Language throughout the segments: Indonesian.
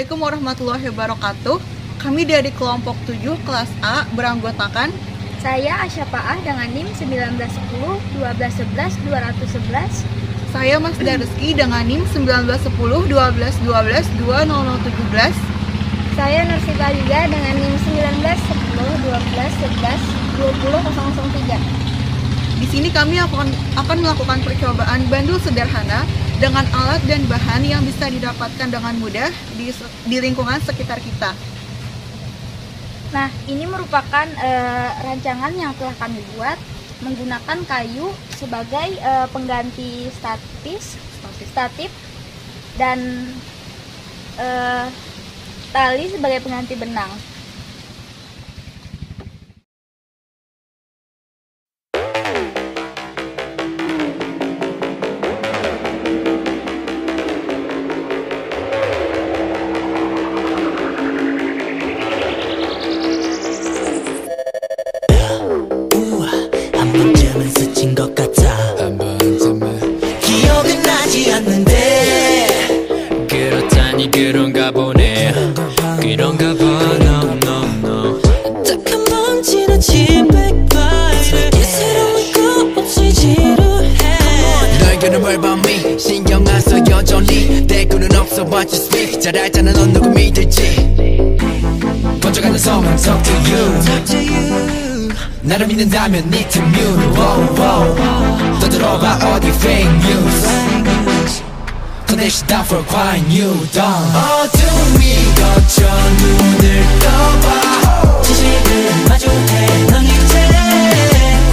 Assalamualaikum warahmatullahi wabarakatuh. Kami dari kelompok 7 kelas A beranggotakan saya Asyafaah dengan NIM 1910 1211 211. Saya Mas Dareski dengan NIM 1910 1212 20017. Saya Nursita juga dengan NIM 1910 1211 20003. Di sini kami akan melakukan percobaan bandul sederhana dengan alat dan bahan yang bisa didapatkan dengan mudah di lingkungan sekitar kita. Nah, ini merupakan rancangan yang telah kami buat menggunakan kayu sebagai pengganti statif dan tali sebagai pengganti benang. 스친 것 같아 기억은 나지 않는데 그렇다니 그런가 보네 그런가 봐 no no no 딱 한 번 지나친 백발 새로운 거 없이 지루해 너에게는 뭘 밤이 신경 안 써 여전히 대꾸는 없어 what you speak 잘 알잖아 넌 누구 믿을지 번져가는 소망석 to you 나를 믿는다면 네 틈으로 떠들어봐 어디 fake news 더 내시 down for quiet new dawn 어둠이 걷혀 눈을 떠봐 진실을 마주해 넌 이제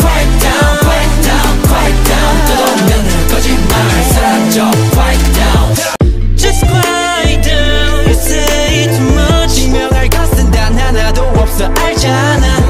quiet down quiet down quiet down 떠도면 거짓말 사라져 quiet down just quiet down you say too much 증명할 것은 단 하나도 없어 알잖아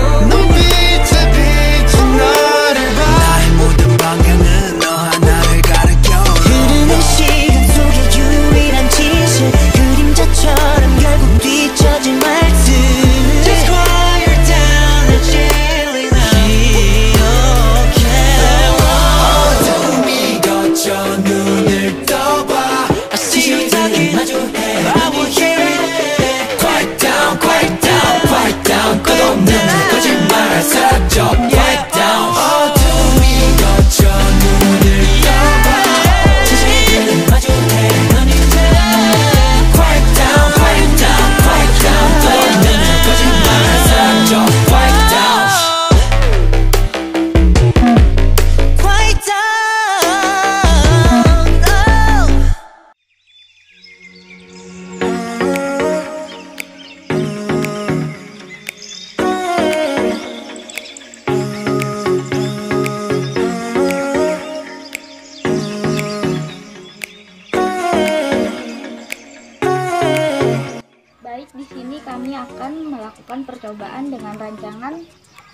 Di sini kami akan melakukan percobaan dengan rancangan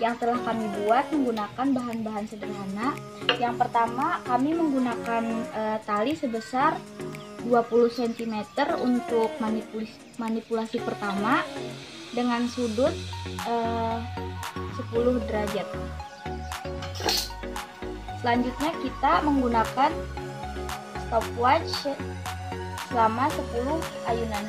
yang telah kami buat menggunakan bahan-bahan sederhana. Yang pertama, kami menggunakan tali sebesar 20 cm untuk manipulasi pertama dengan sudut 10 derajat. Selanjutnya kita menggunakan stopwatch selama 10 ayunan.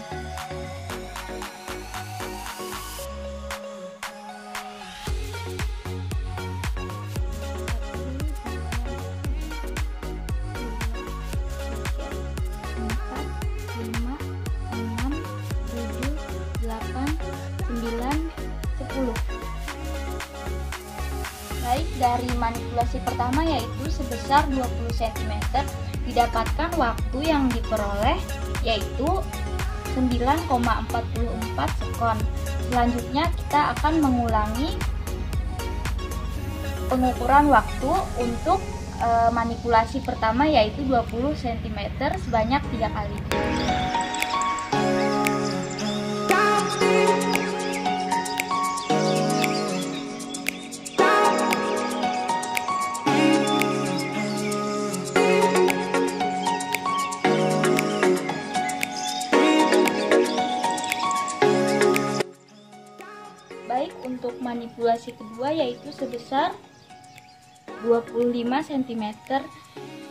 Baik, dari manipulasi pertama yaitu sebesar 20 cm didapatkan waktu yang diperoleh yaitu 9,44 sekon. Selanjutnya kita akan mengulangi pengukuran waktu untuk manipulasi pertama yaitu 20 cm sebanyak 3 kali. Baik, untuk manipulasi kedua yaitu sebesar 25 cm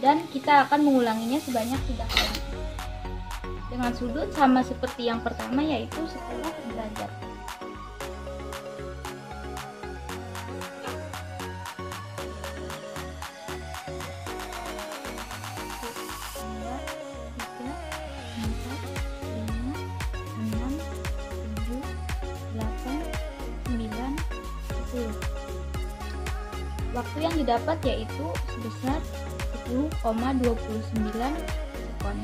dan kita akan mengulanginya sebanyak 3 kali. dengan sudut sama seperti yang pertama, yaitu 10 derajat. Waktu yang didapat yaitu sebesar 10,29 sekon.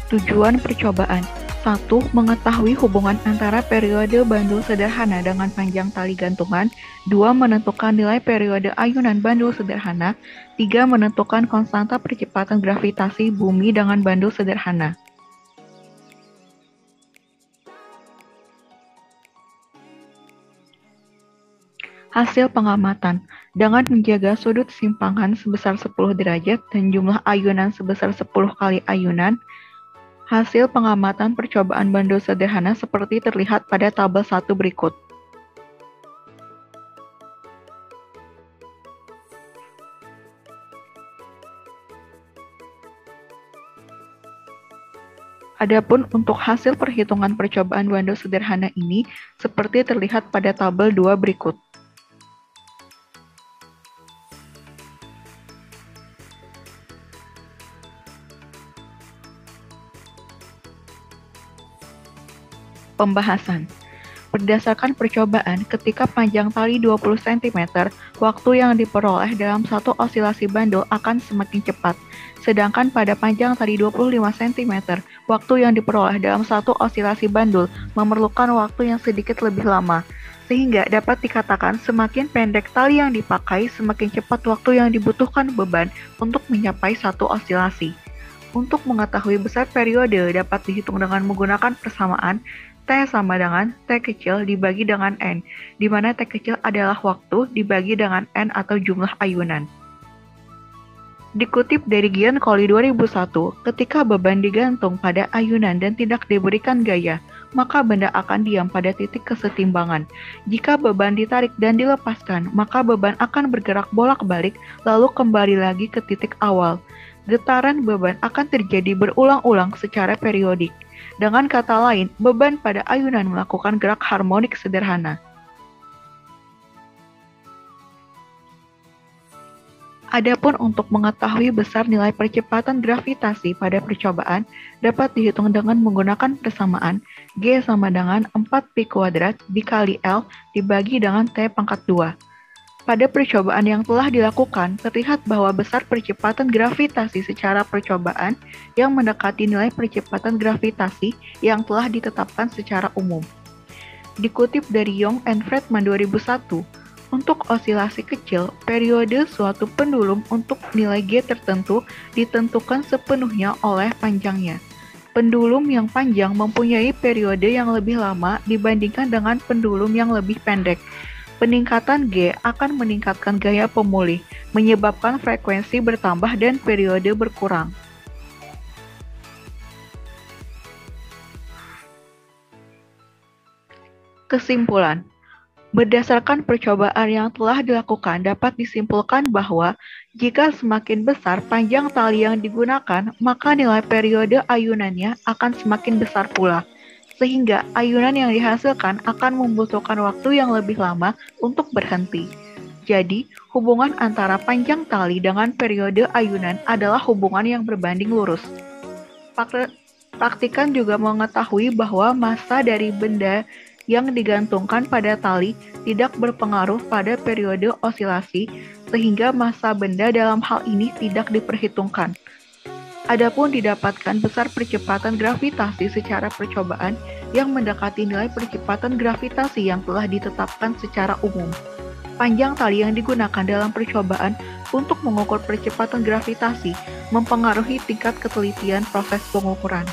Tujuan percobaan 1. Mengetahui hubungan antara periode bandul sederhana dengan panjang tali gantungan. 2. Menentukan nilai periode ayunan bandul sederhana. 3. Menentukan konstanta percepatan gravitasi bumi dengan bandul sederhana. Hasil pengamatan dengan menjaga sudut simpangan sebesar 10 derajat dan jumlah ayunan sebesar 10 kali ayunan. Hasil pengamatan percobaan bandul sederhana seperti terlihat pada tabel 1 berikut. Adapun untuk hasil perhitungan percobaan bandul sederhana ini seperti terlihat pada tabel 2 berikut. Pembahasan. Berdasarkan percobaan, ketika panjang tali 20 cm, waktu yang diperoleh dalam satu osilasi bandul akan semakin cepat. Sedangkan pada panjang tali 25 cm, waktu yang diperoleh dalam satu osilasi bandul memerlukan waktu yang sedikit lebih lama. Sehingga dapat dikatakan semakin pendek tali yang dipakai, semakin cepat waktu yang dibutuhkan beban untuk mencapai satu osilasi. Untuk mengetahui besar periode dapat dihitung dengan menggunakan persamaan T sama dengan T kecil dibagi dengan N, di mana T kecil adalah waktu dibagi dengan N atau jumlah ayunan. Dikutip dari Gian Colli 2001, ketika beban digantung pada ayunan dan tidak diberikan gaya, maka benda akan diam pada titik kesetimbangan. Jika beban ditarik dan dilepaskan, maka beban akan bergerak bolak-balik lalu kembali lagi ke titik awal. Getaran beban akan terjadi berulang-ulang secara periodik. Dengan kata lain, beban pada ayunan melakukan gerak harmonik sederhana. Adapun untuk mengetahui besar nilai percepatan gravitasi pada percobaan dapat dihitung dengan menggunakan persamaan G sama dengan 4π² dikali L dibagi dengan T pangkat 2. Pada percobaan yang telah dilakukan, terlihat bahwa besar percepatan gravitasi secara percobaan yang mendekati nilai percepatan gravitasi yang telah ditetapkan secara umum. Dikutip dari Young and Friedman 2001, untuk osilasi kecil, periode suatu pendulum untuk nilai G tertentu ditentukan sepenuhnya oleh panjangnya. Pendulum yang panjang mempunyai periode yang lebih lama dibandingkan dengan pendulum yang lebih pendek. Peningkatan G akan meningkatkan gaya pemulih, menyebabkan frekuensi bertambah dan periode berkurang. Kesimpulan. Berdasarkan percobaan yang telah dilakukan, dapat disimpulkan bahwa jika semakin besar panjang tali yang digunakan, maka nilai periode ayunannya akan semakin besar pula. Sehingga ayunan yang dihasilkan akan membutuhkan waktu yang lebih lama untuk berhenti. Jadi, hubungan antara panjang tali dengan periode ayunan adalah hubungan yang berbanding lurus. Praktikan juga mengetahui bahwa massa dari benda yang digantungkan pada tali tidak berpengaruh pada periode osilasi, sehingga massa benda dalam hal ini tidak diperhitungkan. Adapun didapatkan besar percepatan gravitasi secara percobaan yang mendekati nilai percepatan gravitasi yang telah ditetapkan secara umum. Panjang tali yang digunakan dalam percobaan untuk mengukur percepatan gravitasi mempengaruhi tingkat ketelitian proses pengukuran.